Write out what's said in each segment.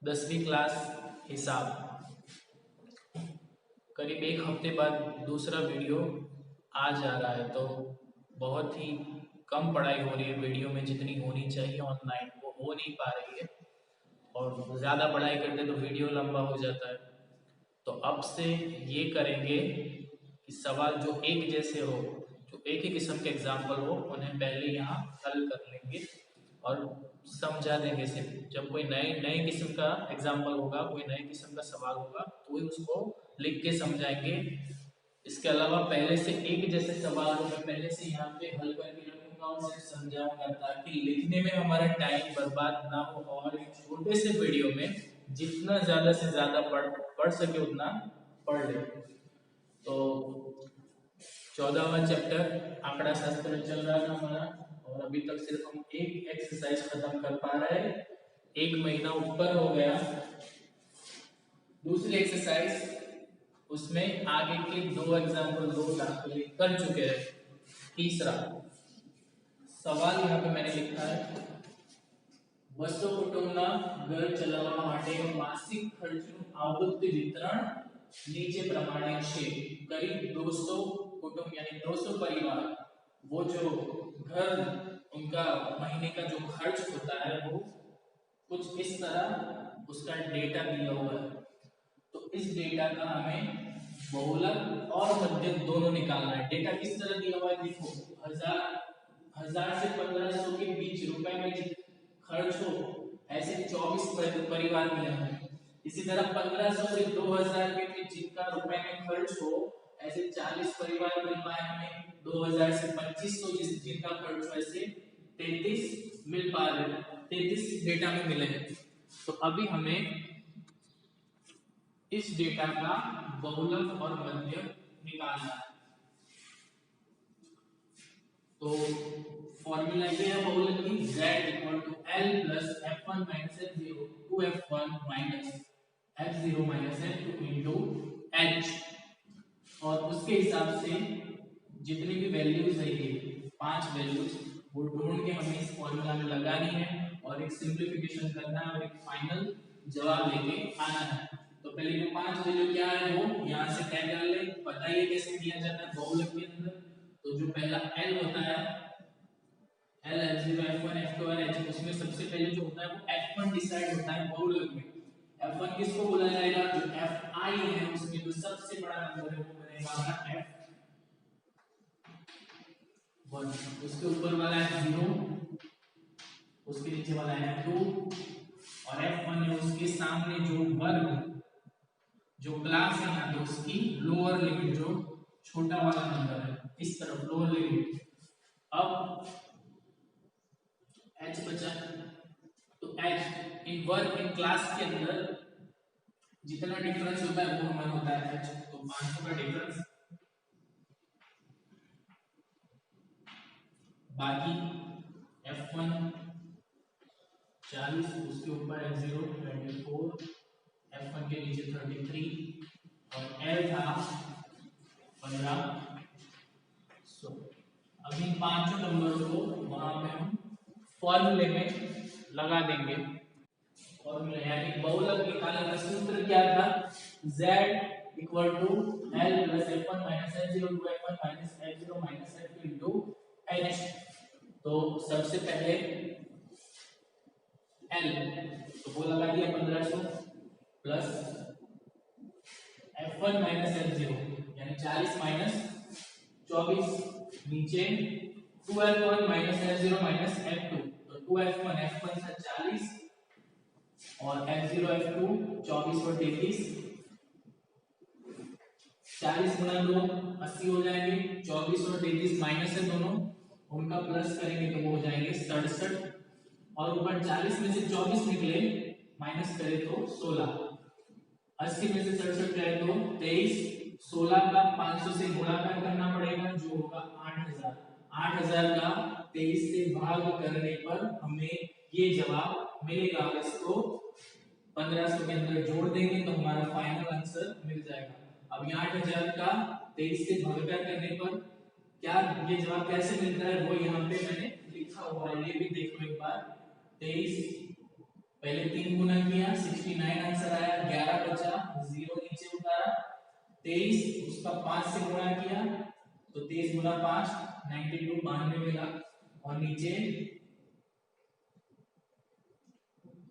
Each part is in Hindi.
10वीं क्लास हिसाब। करीब एक हफ्ते बाद दूसरा वीडियो आ जा रहा है, तो बहुत ही कम पढ़ाई हो रही है वीडियो में, जितनी होनी चाहिए ऑनलाइन वो हो नहीं पा रही है। और ज़्यादा पढ़ाई करते तो वीडियो लंबा हो जाता है। तो अब से ये करेंगे कि सवाल जो एक जैसे हो, जो एक ही किस्म के एग्जाम्पल हो, उन्हें पहले यहाँ हल कर लेंगे और समझा देंगे। सिर्फ जब कोई नए नए किस्म का एग्जाम्पल होगा, कोई नए किस्म का सवाल होगा, तो ही उसको लिख के समझाएंगे। इसके अलावा पहले से एक जैसे सवाल हो, मैं पहले से यहाँ पे हल करके रखूंगा और सिर्फ समझाऊंगा, ताकि लिखने में हमारा टाइम बर्बाद ना हो और एक छोटे से वीडियो में जितना ज्यादा से ज्यादा पढ़ सके उतना पढ़ ले। तो 14वां चैप्टर आंकड़ा शास्त्र चल रहा था हमारा, और अभी तक सिर्फ हम एक एक्सरसाइज खत्म कर पा रहे हैं। एक महीना ऊपर हो गया। दूसरी एक्सरसाइज, उसमें आगे के दो एग्जाम्पल दो दाखिले कर चुके हैं। तीसरा सवाल यहाँ पे मैंने लिखा है, बसो कुटुंबना घर चलाववा માટે માસિક ખર્ચનું આવૃત્તિ વિતરણ नीचे प्रमाणे છે। करीब 200 कुटुंब यानी 200 परिवार, वो जो घर उनका महीने का जो खर्च होता है वो कुछ इस तरह उसका डेटा दिया हुआ है। तो इस डेटा का हमें बहुलक और मध्यक दोनों निकालना है। डेटा किस तरह दिया हुआ है, देखो, 1000 से 1500 के बीच रुपए में खर्च हो, ऐसे 24 परिवार दिए हैं। इसी तरह 1500 से 2000 के बीच जिनका रुपए में खर्च हो, ऐसे 40 परिवार मिल पाए हमें। 2000 से 2500 जिनका खर्च हो, ऐसे 33 मिल पा रहे, 33 डेटा में मिले हैं। तो अभी हमें इस डेटा का बहुलक और मध्यक निकालना है। तो फॉर्मूला ये है बहुलक की, z equal to l plus f1 minus f0 2f1 minus f0 minus f2 into h। और उसके हिसाब से जितनी भी वैल्यूज है, ये 5 वैल्यूज, वो ढूंढ के हमें इस फॉर्मूला में लगानी है और एक सिंपलीफिकेशन करना है और एक फाइनल जवाब लेके आना है। तो पहले ये 5 वैल्यू क्या है वो यहाँ से तय कर ले। पता ही है कैसे किया जाता है बहुलक के अंदर। तो जो पहला l होता है, l f0 f1 f2 और h, उसमें सबसे पहले जो होता है वो f1 डिसाइड होता है बहुलक में। f1 किसको बोला जाएगा, जो fi है उसमें जो सबसे बड़ा नंबर है वो बनेगा हमारा f1। उसके ऊपर वाला है 0, उसके नीचे वाला है 2, और f1 है उसके सामने जो वर्ग जो क्लास है यहाँ पे उसकी लोअर लिमिट, जो छोटा वाला नंबर है, इस तरफ लोअर लिमिट। अब h बचा, तो h इन वर्ग इन क्लास के अंदर जितना डिफरेंस होता है वो हमारा होता है h। तो 500 का डिफरेंस, बाकी f1 40, उसके ऊपर f0 24, f1 के नीचे 33 और l था 1500। अभी पांचों नंबरों को वहां पे हम फॉर्मूले में लगा देंगे। फॉर्मूला यानी बहुलक निकालने का सूत्र क्या था, z equal to l plus f1 minus f0 2f1 minus f0 minus f2 into h। तो सबसे पहले l, तो वो लगा दिया 1500 प्लस f1 माइनस f0 यानी 40 माइनस 24, नीचे 2f1 minus f0 minus f2, तो 2f1 f1 था 40 और f0 f2 24 और 33, 40 गुणा 2 80 हो जाएंगे, 24 और 33 माइनस है दोनों, उनका प्लस करेंगे तो वो हो जाएंगे 67, और ऊपर 40 में से 24 निकले माइनस करें तो 16, 80 में से 67 जाए तो 23, 16 का 500 से गुणाकार करना पड़ेगा जो होगा 8000। 8000 का 23 से भाग करने पर हमें ये जवाब मिलेगा। इसको 1500 के अंदर जोड़ देंगे तो हमारा फाइनल आंसर मिल जाएगा। अब यहाँ 8000 का 23 से भागाकार करने पर क्या ये जवाब कैसे मिलता है वो यहाँ पे मैंने लिखा हुआ है, ये भी देख लो एक बार। 23 पहले 3 गुना किया 69 आंसर आया, 11 बचा, 0 नीचे उतारा, 23 उसका 5 से गुणा किया तो 23 गुना 5 92 92 मिला, और नीचे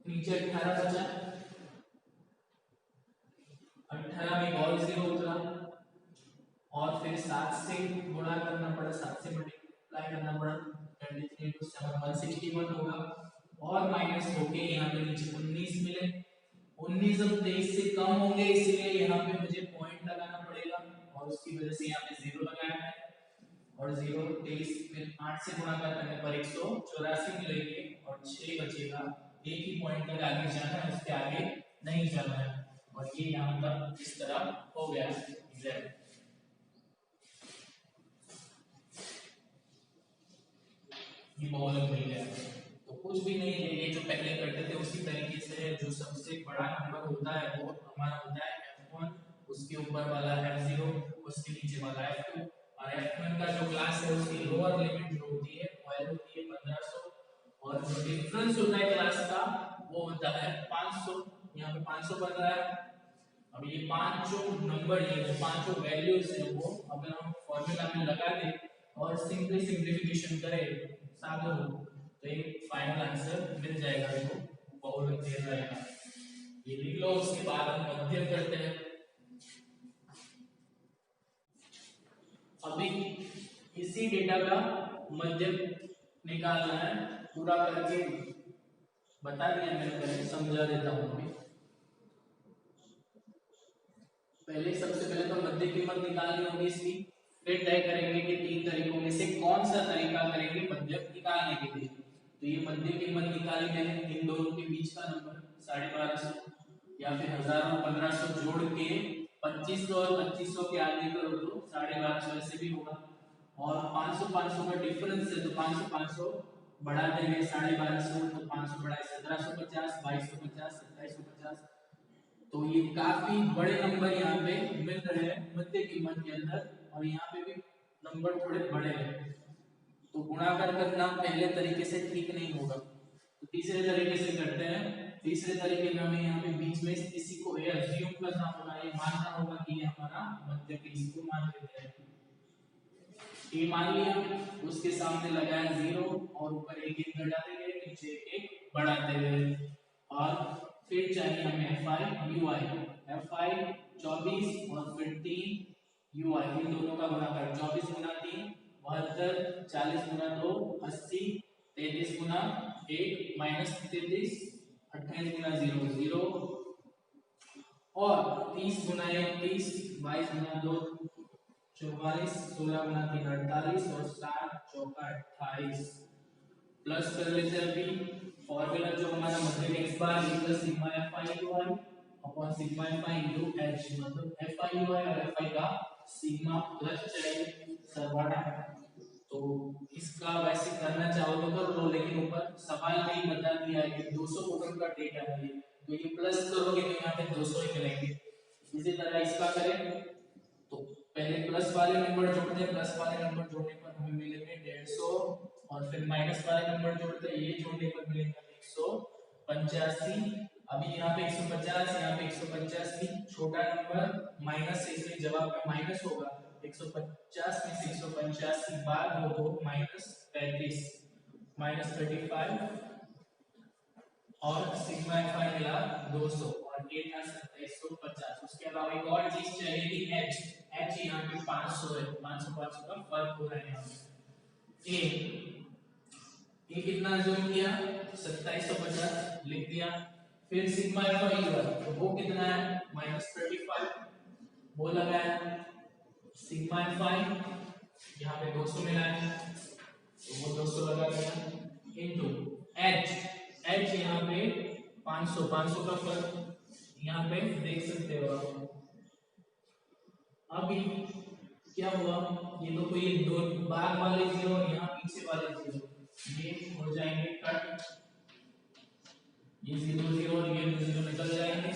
18 बचा, 18 में और 0 उतरा, और फिर 7 से गुणा करना पड़ा, 7 से मल्टीप्लाई करना पड़ा, 23 into 7 161 होगा, और माइनस होके यहाँ पे नीचे 19 मिले, 19 अब 23 से कम होंगे इसलिए यहाँ पे मुझे पॉइंट लगाना पड़ेगा, और उसकी वजह से यहाँ पे 0 लगाया है, और 0 23 फिर 8 से गुणा करने पर 184 मिलेंगे, और 6 बचेगा, एक ही पॉइंट तक आगे जाना है, उसके आगे नहीं जाना है, और ये यहाँ तक इस तरह हो गया एग्जाम। ये बहुलक मिल गया, तो कुछ भी नहीं है, ये जो पहले करते थे उसी तरीके से, जो सबसे बड़ा नंबर होता है वो हमारा होता है f1, उसके ऊपर वाला f0, उसके नीचे वाला f2, और f1 का जो क्लास है उसकी लोअर लिमिट जो होती है वो होती है 1500, और जो डिफरेंस होता है क्लास का वो होता है 500, यहाँ पे 500 बन रहा है। अब ये पांचों नंबर, ये जो पांचों वैल्यूज है वो अगर हम फॉर्मूला में लगा दें और सिंपली सिंप्लीफिकेशन करें सालों, तो एक फाइनल आंसर मिल जाएगा, जो बहुलक दे जाएगा। ये लिख लो, उसके बाद हम मध्यम करते हैं। अभी इसी डेटा का मध्यम निकालना है, पूरा करके बता दिया मैंने, पहले समझा देता हूँ। अभी पहले सबसे पहले तो मध्य कीमत निकालनी होगी इसकी, फिर तय करेंगे कि 3 तरीकों में से कौन सा तरीका करेंगे मध्यम निकालने के लिए। तो ये मध्य कीमत निकाली मैंने, इन दोनों के बीच का नंबर 1250 या फिर 1000 और 1500 जोड़ के 2500 और 2500 के आगे करो तो 1250 ऐसे भी होगा, और 500 500 का डिफरेंस है तो 500 500 बढ़ा देंगे, 1250 तो 500 बढ़ाए 1750, 2250, 2750, तो ये काफी बड़े नंबर यहाँ पे मिल रहे हैं मध्य कीमत के अंदर, और यहाँ पे भी नंबर थोड़े बड़े हैं, तो गुणाकार करना पहले तरीके से ठीक नहीं होगा, तो तीसरे तरीके से करते हैं। तीसरे तरीके में हमें यहाँ पे बीच में इसी को अज्यूम करना होगा, ये मानना होगा कि ये हमारा मध्य के, इसको मान लेते हैं, ये मान लिया, उसके सामने लगाया 0 और ऊपर एक एक घटाते गए, नीचे एक बढ़ाते गए, और फिर चाहिए हमें fi ui, fi 24 और फिर 3 ui, इन दोनों का गुणाकार 24 गुना 3 72, 40 गुना 2 80, 33 गुना 1 माइनस 33, 28 गुना 0 0, और 30 गुना 1 30, 22 गुना 2 44, 16 गुना 3 48, और 7 चौका 28, प्लस कर लेते हैं। अभी फॉर्मूला जो हमारा मध्य x bar equal sigma fi ui upon sigma fi into h, मतलब fi ui और fi का सिग्मा प्लस चाहिए सरवाना, तो इसका वैसे करना चाहो तो कर लो, लेकिन ऊपर सवाल में ही बता दिया है कि 200 ओम का डेटा है, तो ये प्लस करोगे तो यहाँ पे 200 ही मिलेंगे। इसी तरह इसका करें तो पहले प्लस वाले नंबर जोड़ते हैं, प्लस वाले नंबर जोड़ने पर हमें मिलेंगे 150, और फिर माइनस वाले नंबर जोड़ते हैं, ये जोड़ने पर मिलेगा 185। अभी यहाँ पे 150, यहाँ पे 185, छोटा नंबर माइनस से, इसलिए जवाब में माइनस होगा, 150 में से 185 बाद हो तो माइनस 35 माइनस 35, और सिग्मा fi मिला 200, और ये था 2750। उसके अलावा एक और चीज चाहिए थी h यहाँ पे 500 है, 500 500 का फर्क हो रहा है यहाँ पे। ये कितना जूम किया 2750 लिख दिया, फिर सिग्मा fi हुआ तो वो कितना है -35, वो लगाया, सिग्मा fi यहाँ पे 200 मिला है तो वो 200 लगा दिया, इनटू h यहाँ पे 500 500 का फर्क यहाँ पे देख सकते हो आप। अभी क्या हुआ, ये तो कोई दो बाग वाले 0 और यहाँ पीछे वाले 0, ये हो जाएंगे कट, ये 0 0 और ये 0 निकल जाएंगे।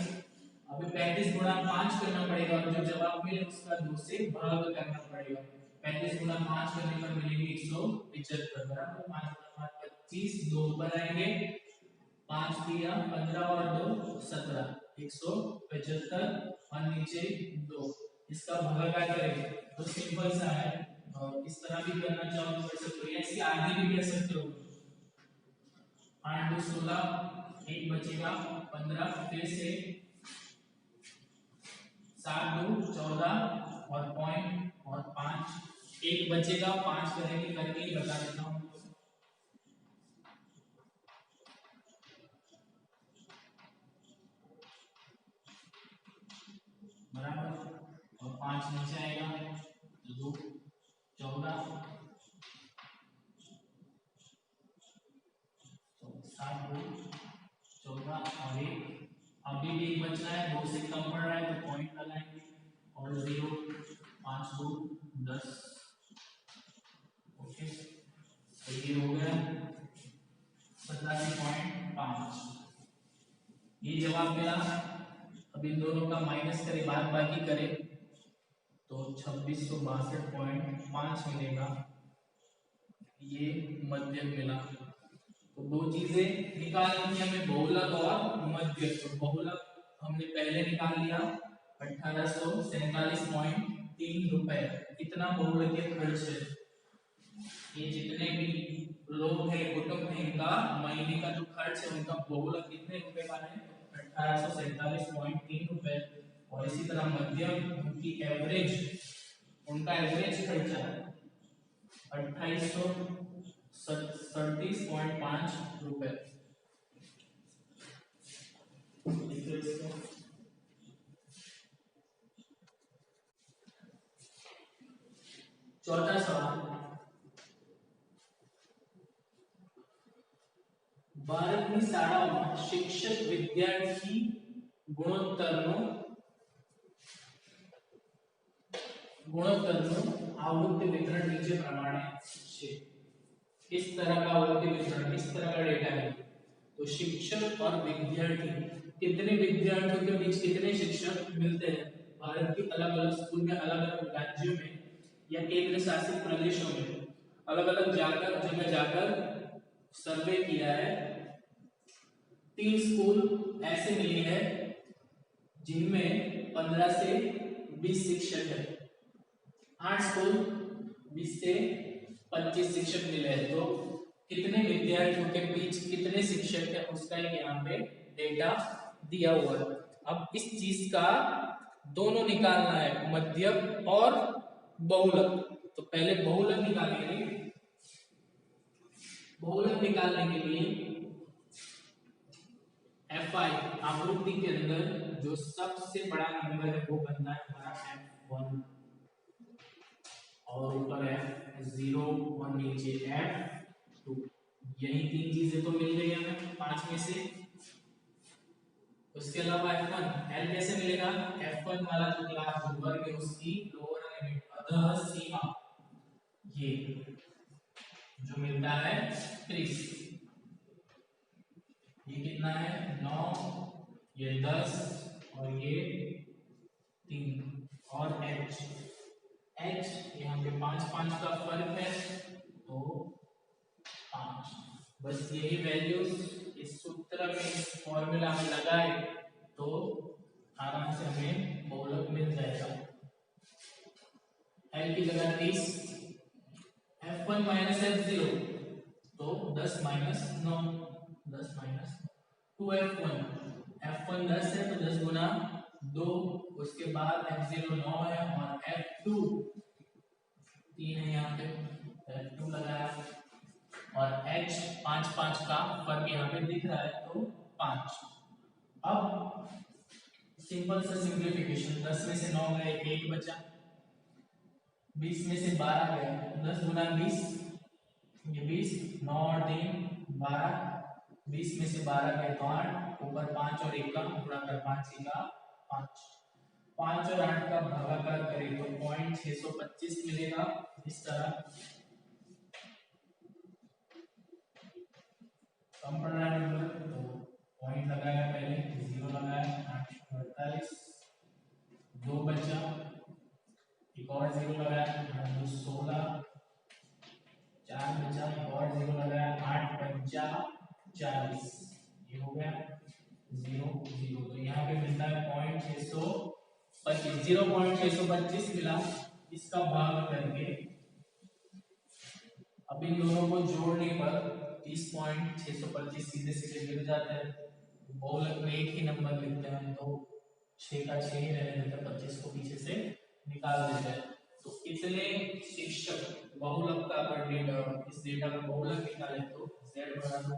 अभी 35 गुणा 5 करना पड़ेगा, और जो जवाब मिले उसका 2 से भाग करना पड़ेगा। 35 गुणा 5 करने पर मिलेंगे 175, बराबर 5 गुणा 5 25, 2 ऊपर आएंगे 5 दिया 15 और 2 17, 175 और नीचे 2। इसका भागाकार करें तो सिंपल सा है, और इस तरह भी करना चाहो तो कर सकते हो, या इसके आगे भी कर सकते हो। 8 2 16, एक बचेगा 15, फिर से 7 2 14 और पॉइंट और 5, एक बचेगा 5 करेंगे करके ही बता देता हूँ। बराबर, और 5 नीचे आएगा तो 2 14, तो 7 2 14 और एक, अभी भी एक बचना है, 2 से कम पड़ रहा है तो पॉइंट लगाएंगे और 0 5 2 10। ओके, तो ये हो गया 87.5, ये जवाब मिला। अब इन दोनों का माइनस करें, बाद बाकी करें तो 2662.5 मिलेगा, ये मध्यक मिला। तो दो चीजें निकालनी है हमें, बहुलक और मध्यक। तो बहुलक हमने पहले निकाल लिया 1847.3 रुपए, इतना बहुलकीय खर्च है। ये जितने भी लोग हैं, कुटुंब है, इनका महीने का जो खर्च है उनका बहुलक कितने रुपए का है, 1847.3 रुपए। और इसी तरह मध्यम उनकी एवरेज, उनका एवरेज खर्चा 2837.5 रुपए। चौथा सवाल, ભારતની શાળાઓમાં શિક્ષક વિદ્યાર્થી ગુણોત્તરનું आवृत्ति वितरण नीचे प्रमाणे છે। इस तरह का आवृत्ति वितरण, इस तरह का डेटा है। तो शिक्षक और विद्यार्थी, कितने विद्यार्थियों के बीच कितने शिक्षक मिलते हैं भारत के अलग अलग स्कूल में, अलग अलग राज्यों में या केंद्र शासित प्रदेशों में, अलग अलग जगह जाकर सर्वे किया है। 3 स्कूल ऐसे मिले हैं जिनमें 15 से 20 शिक्षक है, 8 स्कूल 20 से 25 शिक्षक मिले हैं। तो कितने विद्यार्थियों के बीच कितने शिक्षक है उसका यहाँ पे डेटा दिया हुआ है। अब इस चीज का दोनों निकालना है, मध्यक और बहुलक। तो पहले बहुलक निकालेंगे। बहुलक निकालने के लिए Fi आवृत्ति के अंदर जो सबसे बड़ा नंबर है वो बनता है हमारा F1, और ऊपर F0 और नीचे F2। यही 3 चीजें तो मिल गई हमें 5 में से। उसके अलावा F1 L कैसे मिलेगा, F1 वाला जो क्लास जो वर्ग है उसकी लोअर लिमिट, अधः सीमा, ये जो मिलता है 30। ये कितना है 9, ये 10 और ये 3, और H यहाँ पे 5 का फर्क है तो 5। बस यही वैल्यूज इस सूत्र में, इस फॉर्मूला में लगाए तो आराम से हमें बहुलक मिल जाएगा। L की जगह 30, F1 माइनस F0 तो 10 माइनस 9, 10 माइनस 2F1, F1 10 है तो 10 गुना 2, उसके बाद F0 9 है और F2 3 है, यहाँ पे F2 लगाया, और H 5 का फर्क यहाँ पे दिख रहा है तो 5। अब सिंपल सा सिंप्लीफिकेशन, 10 में से 9 गए, 1 बचा, 20 में से 12 गए, 10 गुना 20, ये 20, 9 और 3 12, 20 में से 12 गए तो 8, ऊपर 5 और 1 का गुणा कर 5 का 5, 5 और 8 का भागाकार करें तो 0.625 मिलेगा। इस तरह कम पड़ रहा है नंबर तो पॉइंट लगाया, पहले 0 लगाया, 48, 2 बचा, एक और 0 लगाया, 2 16, 4 बचा, एक और 0 लगाया, 8 5 40, ये हो गया 0 0, तो यहाँ पे मिलता है 0.625, 0.625 मिला। इसका भाग करके अब इन दोनों को जोड़ने पर 30.625 सीधे सीधे गिर जाते हैं। बहुलक में एक ही नंबर लिखते हैं तो 6 का 6 ही रहने देते हैं, 25 को पीछे से निकाल देते हैं। तो इतने शिक्षक बहुलक का अगर इस डेटा में बहुलक निकाले तो z बराबर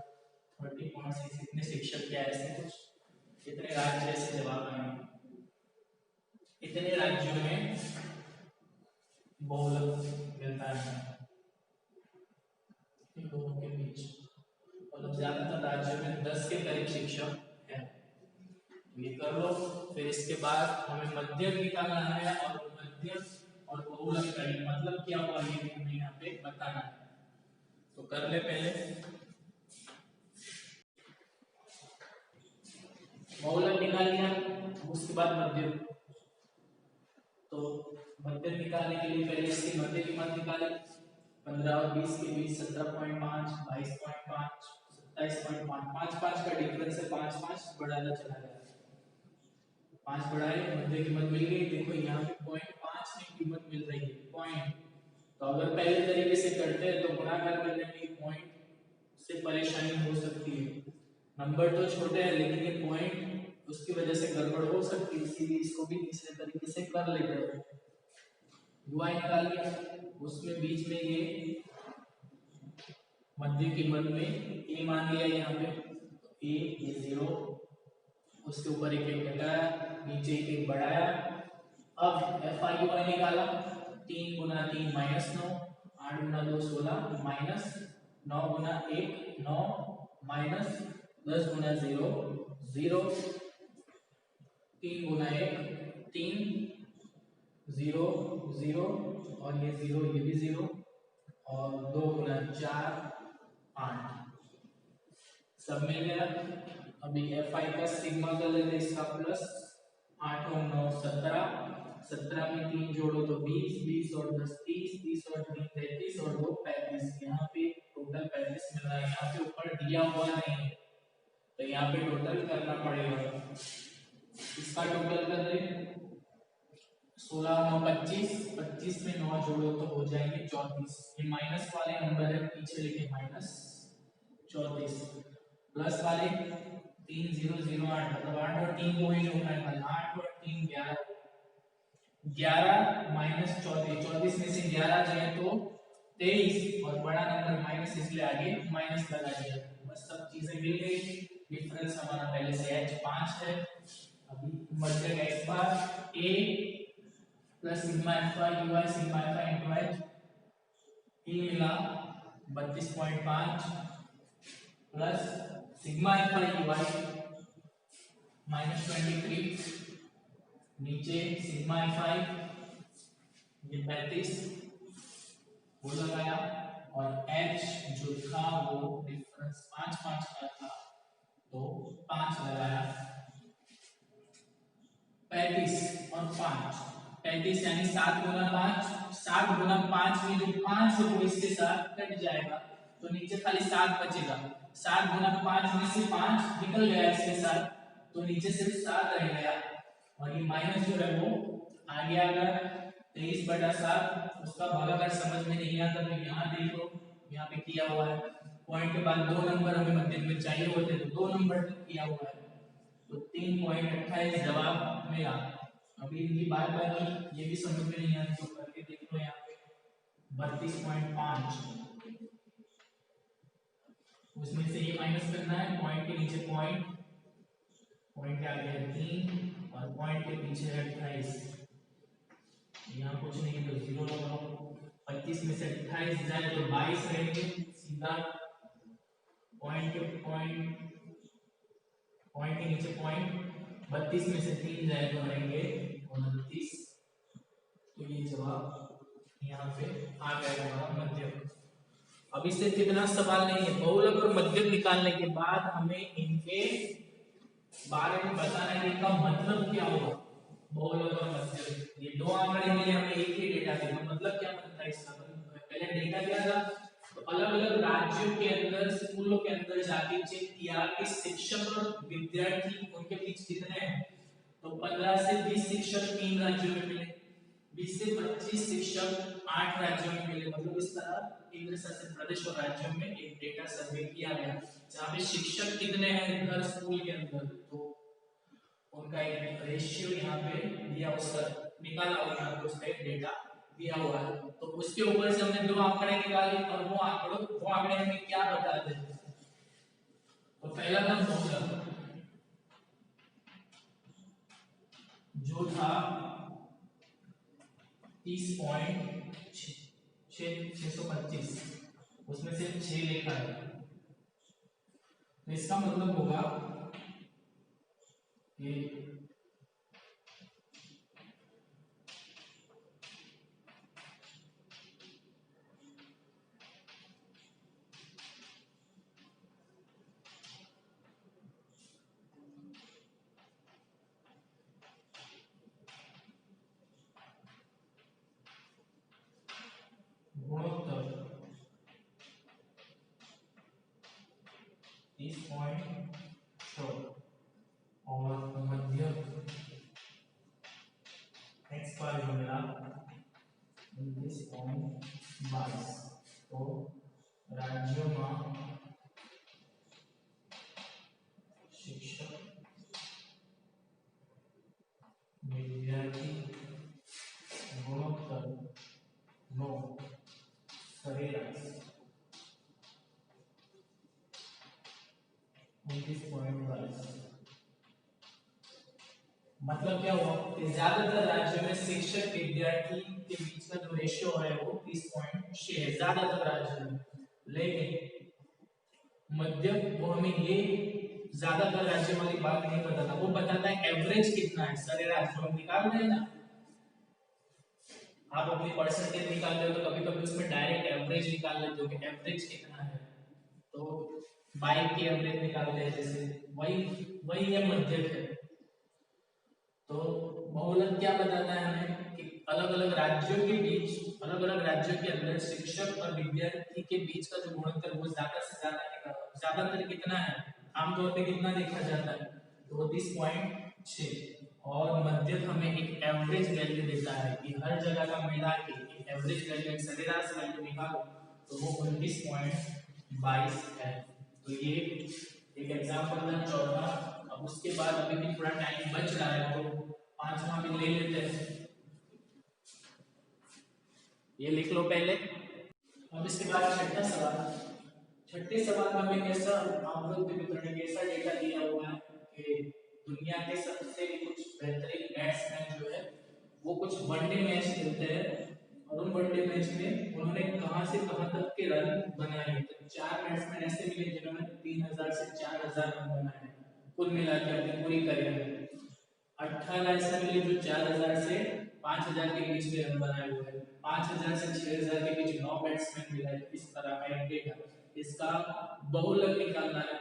30.6, इतने शिक्षक क्या ऐसे कुछ इतने राज्य ऐसे जवाब आएंगे। इतने राज्यों में बहुलक मिलता है इन दोनों के बीच, मतलब ज्यादातर राज्यों में 10 के करीब शिक्षक हैं। ये कर लो। फिर इसके बाद हमें मध्यम निकालना है और मध्यम और बहुलक का मतलब क्या हुआ ये भी हमें यहाँ पे बताना है। तो कर ले पहले बहुलक निकाल लिया, उसके बाद मध्यम। तो मध्यम निकालने के लिए पहले इसकी मध्य कीमत निकालें। 15 और 20 के बीच 17.5, 22.5, 27.5, 5 का डिफरेंस है, 5 बढ़ाना चला गया, 5 बढ़ाए, मध्य कीमत मिल गई। देखो यहाँ पे 0.5 में कीमत मिल रही है पॉइंट। तो अगर पहले तरीके से करते हैं तो गुणाकार करने में पॉइंट से परेशानी हो सकती है। नंबर तो छोटे हैं लेकिन ये पॉइंट उसकी वजह से गड़बड़ हो सकती है, इसीलिए इसको भी तीसरे तरीके से कर लेते हैं। y निकाल लिया, उसमें बीच में ये मध्य कीमत में a मान लिया यहाँ पे, a ये 0, उसके ऊपर एक घटाया, नीचे एक बढ़ाया। अब FI निकाला, 3 गुना 3 -9, 8 गुना 2 16, माइनस 9 गुना 1 9, माइनस 10 गुना 0 0, 3 गुना 1 3, 0 0 और ये 0 ये भी 0, और 2 गुना 4 8, सब मिल गया। अभी FI का सिग्मा कर लेते, इसका प्लस 8 और 9 17, 17 में 3 जोड़ो तो 20, 20 और 10 30, 30 और 3 33 और 2 35, यहाँ पे टोटल 35 मिल रहा है। यहाँ पे ऊपर दिया हुआ नहीं है तो यहाँ पे टोटल करना पड़ेगा। इसका टोटल कर ले, 16 9 25, 25 में 9 जोड़ो तो हो जाएंगे 34। ये माइनस वाले नंबर है, पीछे लिखे माइनस 34, प्लस वाले 3 0 0 8, मतलब 8 और 3 को ही जोड़ना है, 8 और 3 11, 11 माइनस 34, 34 में से 11 जाए तो 23, और बड़ा नंबर माइनस इसलिए आगे माइनस लगा दिया। बस सब चीजें मिल गई। डिफरेंस हमारा पहले से h5 है। अभी मध्य का एक बार a plus sigma FI UI sigma FI into h, a मिला 32.5 प्लस सिग्मा FI UI -23, नीचे सिग्मा FI ये 35 वो लगाया, और h जो था वो डिफरेंस 5 का था तो 5 लगाया। 35 और 5, 35 यानी 7 गुना 5, 7 गुना 5 में जो 5 है वो इसके साथ कट जाएगा तो नीचे खाली 7 बचेगा। 7 गुना 5 में से 5 निकल गया इसके साथ तो नीचे सिर्फ 7 रह गया, और ये माइनस जो है वो आगे आ गया 23/7। उसका भागाकार समझ में नहीं आता तो यहाँ देखो, यहाँ पे किया हुआ है, पॉइंट के बाद 2 नंबर हमें मध्य में चाहिए होते तो 2 नंबर किया हुआ है, तो 3.28 जवाब मिला। अभी इनकी बात बाकी ये भी समझ में नहीं आती तो करके देख लो। यहाँ पे 32.5, उसमें से ये माइनस करना है, पॉइंट के नीचे पॉइंट, पॉइंट के आगे है 3 और पॉइंट के पीछे है 28, यहाँ कुछ नहीं तो 0 लगाओ। 25 में से 28 जाए तो 22 रहेंगे, सीधा पॉइंट के नीचे पॉइंट, 32 में से 3 जाए तो रहेंगे 29। तो ये जवाब यहाँ पे आ गया हमारा मध्यम। अब इससे कितना सवाल नहीं है, बहुलक और मध्यम निकालने के बाद हमें इनके बारे में बताना है इनका मतलब क्या होगा। बहुलक और मध्यम, ये 2 आंकड़े मिले हमें एक ही डेटा के, तो मतलब क्या बनता है इसका। पहले डेटा क्या था तो अलग अलग राज्यों के अंदर स्कूलों के अंदर जाके चेक किया कि शिक्षक और विद्यार्थी उनके बीच कितने हैं। तो 15 से 20 शिक्षक 3 राज्यों में मिले, 20 से 25 शिक्षक 8 राज्यों में मिले। मतलब इस तरह केंद्र शासित प्रदेश और राज्यों में एक डेटा सर्वे किया गया जहाँ पे शिक्षक कितने हैं हर स्कूल के अंदर, तो उनका एक रेशियो यहाँ पे दिया, उसका निकाला हुआ है, उसका एक डेटा दिया हुआ है। तो उसके ऊपर से हमने 2 आंकड़े निकाले और वो आंकड़े हमें क्या बताते हैं। तो पहला था बहुलक जो था 30.625, उसमें से 6 लिखा है। तो इसका मतलब होगा कि गुणोत्तर 30.6 और मध्य एक्स पर जो मिला 29.22। तो राज्यों में शिक्षक विद्यार्थी गुणोत्तर नो सरेराश 29.22। मतलब क्या हुआ कि ज्यादातर राज्यों में शिक्षक विद्यार्थी के बीच का जो रेशियो है वो 30.6 है ज्यादातर राज्यों में। लेकिन मध्य वो हमें ये ज्यादातर राज्यों वाली बात नहीं बताता, वो बताता है एवरेज कितना है, सरेराश जो हम निकाल रहे हैं ना। आप अपनी परसेंटेज निकाल रहे हो तो कभी कभी उसमें डायरेक्ट एवरेज निकाल लेते हो कि एवरेज कितना है, तो बाइक की एवरेज निकालते हैं जैसे, वही वही ये मध्यक है। तो बहुलक क्या बताता है हमें कि अलग अलग राज्यों के बीच, अलग अलग राज्यों के अंदर शिक्षक और विद्यार्थी के बीच का जो गुणोत्तर वो ज्यादा से ज्यादा ज्यादातर कितना है, आमतौर पे कितना देखा जाता है 32.6। और मध्यक हमें एक एवरेज वैल्यू देता है कि हर जगह का मिला के एक एवरेज वैल्यू, एक सरेराश वैल्यू निकालो तो वो 29.22 है। तो ये एक एग्जांपल था चौथा। अब उसके बाद अभी भी थोड़ा टाइम बच रहा है तो पांचवा भी ले लेते हैं, ये लिख लो पहले। अब इसके बाद छठा सवाल। छठे सवाल में हमें कैसा आंकड़ों के वितरण में कैसा डेटा दिया हुआ है कि दुनिया के सबसे कुछ बेहतरीन बैट्समैन जो है वो कुछ वनडे मैच खेलते हैं और उन वनडे मैच में उन्होंने कहां से कहां तक के रन बनाए हैं। तो 4 बैट्समैन ऐसे मिले जिन्होंने 3000 से 4000 रन बनाए हैं कुल मिला के अपनी पूरी करियर में। 18 ऐसे मिले जो 4000 से 5000 के बीच में रन बनाए हुए हैं। 5000 से 6000 के बीच 9 बैट्समैन मिला है। इस तरह का एक डेटा। इसका बहुलक निकालना है,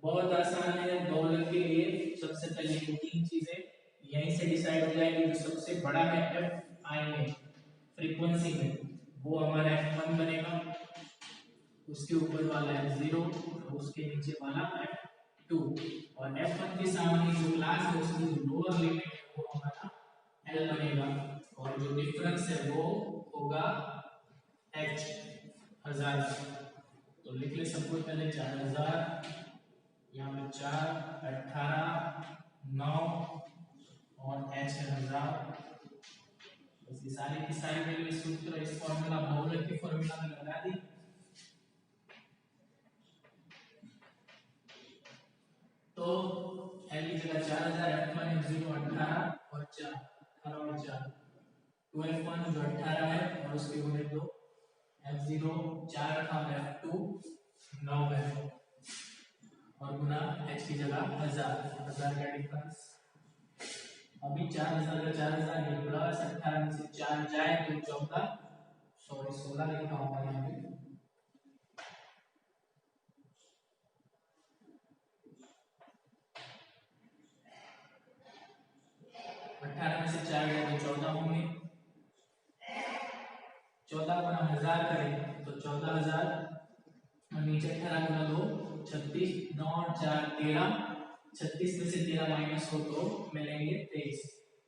बहुत आसान है। बहुलक के लिए सबसे पहले 3 चीजें यहीं से डिसाइड हो जाएगी। जो सबसे बड़ा है एफ आई में, फ्रीक्वेंसी में, वो हमारा f1 बनेगा, उसके ऊपर वाला f0 और उसके नीचे वाला f2 और f1 के सामने जो क्लास है उसकी जो लोअर लिमिट है वो हमारा l बनेगा और जो डिफरेंस है वो होगा h 1000। तो लिख ले सबको पहले 4000, यहाँ पे 4, 18, 9 और h 1000। इसकी सारी की सारी वैल्यू सूत्र इस फॉर्मूला बहुलक की फॉर्मूला में लगा दी। तो l की जगह 4000, f1 f0 18 और 4, 18 और 4, 2f1 जो 18 है और उसके गुणे 2, f0 4 रखा, f2 9 है और गुना h की जगह 1000 का डिफरेंस। अभी 4000 का 4000 ये प्लस 18 में से 4 जाए तो 14, सॉरी 16 लिखा होगा यहाँ पे। 18 में से 4 गए तो 14 होंगे। 14 गुना 1000 करें तो 14000 नीचे 18 गुना 2 36, 9 और 4 13, 36 में से 13 माइनस हो तो मिलेंगे 23।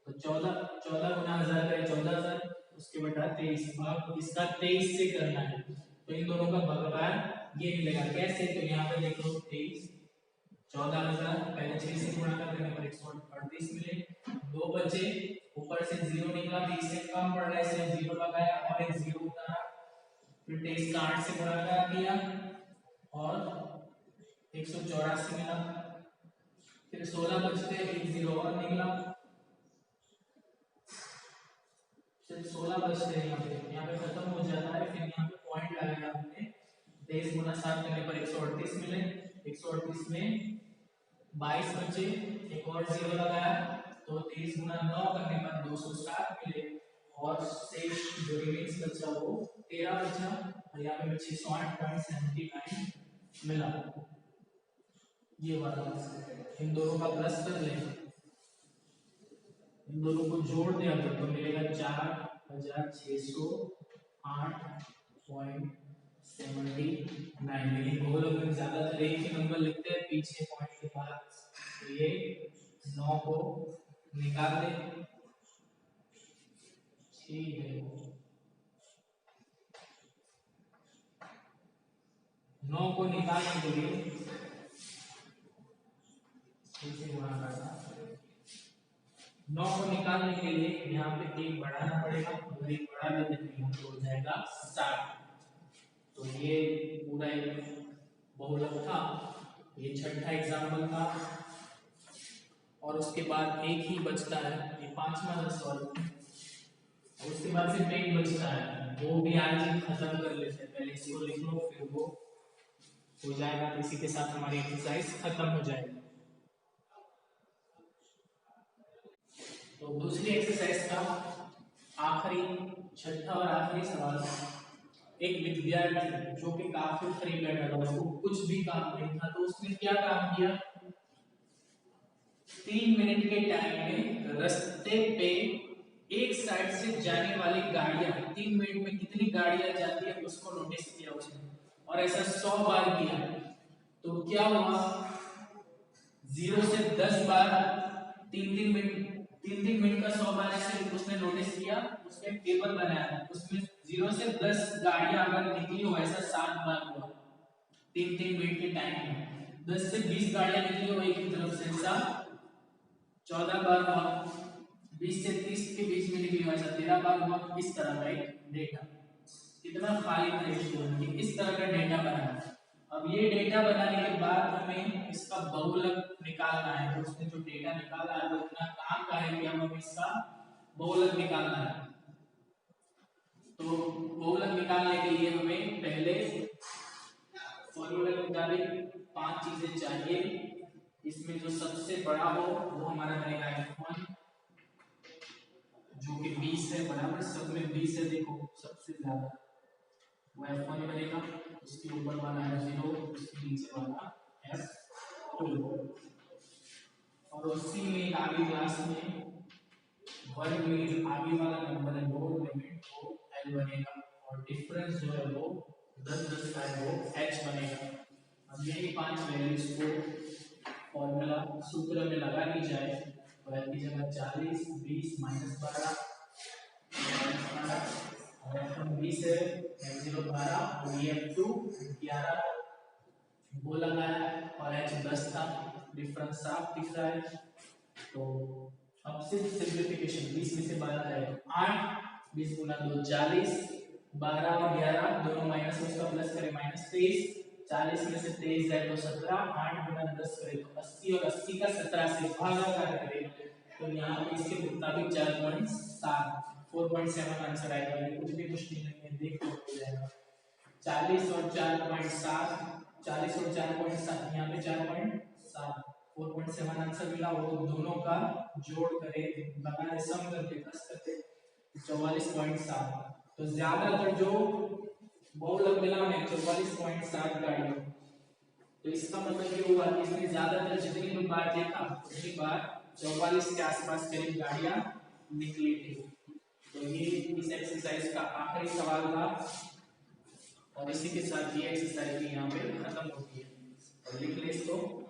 तो 14 गुना 1000 करे 14000, उसके बटा 23। भाग इसका 23 से करना है, तो इन दोनों का भागाकार ये मिलेगा। कैसे? तो यहाँ पे देख लो 23 14000 पहले 6 से गुणा करने पर 138 मिले, 2 बचे, ऊपर से 0 निकला, 20 से कम पड़ रहा है इसलिए 0 लगाया और एक 0 उतारा, फिर 23 का 8 से गुणा किया और 184 मिला, फिर 16 बचते एक 0 और निकला, फिर 16 बचते हैं यहाँ पे खत्म हो जाता है। फिर यहाँ पे पॉइंट लगाया हमने, 23 गुना 7 करने पर 138 मिले, 138 में 22 बचे, एक और 0 लगाया तो 23 गुना 9 करने पर 260 मिले और शेष जो रिमेन्स बचा वो 13 बचा और यहाँ पे 608.79 मिला। ये वाला इन दोनों का प्लस कर ले, इन दोनों को जोड़ दे तो मिलेगा 4678.79। लेकिन बहुलक में ज्यादातर एक ही नंबर लिखते हैं पीछे पॉइंट के बाद, तो ये 9 को निकाल दे। ठीक है, 9 को निकालने के लिए इसे गुणा करना, 9 को निकालने के लिए यहाँ पे एक बढ़ाना पड़ेगा, अगर एक बढ़ा देते तो हो जाएगा 60। तो ये पूरा एक बहुलक था, ये छठा एग्जाम्पल था। और उसके बाद एक ही बचता है, ये पांचवा था सॉल्व, और उसके बाद सिर्फ एक बचता है, वो भी आज ही खत्म कर लेते हैं। पहले इसको लिख लो फिर वो हो जाएगा, तो इसी के साथ हमारी एक्सरसाइज खत्म हो जाएगी। तो दूसरी एक्सरसाइज का आखिरी छठा और आखिरी सवाल, एक विद्यार्थी जो कि काफी फ्री बैठा था, उसको कुछ भी काम नहीं था, तो उसने क्या काम किया, 3 मिनट के टाइम में रास्ते पे एक साइड से जाने वाली गाड़ियां 3 मिनट में कितनी गाड़ियां जाती है उसको नोटिस किया उसने, और ऐसा 100 बार किया। तो क्या हुआ, 0 से 10 बार 3-3 मिनट का 100 बार ऐसे उसने नोटिस किया, उसने टेबल बनाया, उसमें 0 से 10 गाड़ियां अगर निकली हो, ऐसा 7 बार हुआ 3-3 मिनट के टाइम में। 10 से 20 गाड़ियां निकली हो एक ही तरफ से, ऐसा 14 बार हुआ, 20 से 30 के बीच में निकली हो, ऐसा 13 बार हुआ। इस तरह का एक डेटा, कितना खाली था, इस तरह का डेटा बनाना। अब ये डेटा बनाने के बाद हमें इसका बहुलक निकालना है, तो उसने जो डेटा निकाला है वो इतना काम का है कि हमें इसका बहुलक निकालना है। तो बहुलक निकालने के लिए हमें पहले फॉर्मूला के मुताबिक 5 चीजें चाहिए। इसमें जो सबसे बड़ा हो वो हमारा बनेगा f1, जो कि 20 है, बराबर सब में 20 है, देखो सबसे ज्यादा वो f1 बनेगा, उसके ऊपर वाला है 0, उसके नीचे वाला f2, और उसी में आगे क्लास में वर्ग में जो आगे वाला नंबर है लोअर लिमिट वो l बनेगा, और डिफरेंस जो है वो 10 का है वो h बनेगा। अब यही 5 वैल्यूज को फॉर्मूला सूत्र में लगा दी जाए, तो l की जगह 40, 20 माइनस 12 और f1 20 है, f0 12 और f2 11 वो लगाया और h 10 था, डिफरेंस साफ दिख रहा है। तो अब सिर्फ सिंपलीफिकेशन, 20 में से 12 जाए तो 8, 20 गुना 2 40, 12 और 11 दोनों माइनस में, उसका प्लस करें -23, 40 में से 23 जाए तो 17, 8 गुना 10 करें तो 80 और 80 का 17 से भागाकार करें तो यहाँ पे इसके मुताबिक 4.7 4.7 आंसर आएगा। ये कुछ भी मुश्किल नहीं है, देख लो हो जाएगा। 40 और 4.7, 40 और 4.7, यहाँ पे 4.7, 4.7 आंसर मिला। वो दोनों का जोड़ करें, लगाए सम करके प्लस करके 44.7। तो ज्यादातर जो बहुलक मिला हमें 44.7 गाड़ियों, तो इसका मतलब ये हुआ कि इसने ज्यादातर जितनी भी बार देखा उतनी बार 44 के आसपास करीब गाड़ियां निकली थी। तो ये इस एक्सरसाइज का आखिरी सवाल था। और इसी के साथ ये एक्सरसाइज भी यहाँ पे खत्म होती है और लिख ले इसको।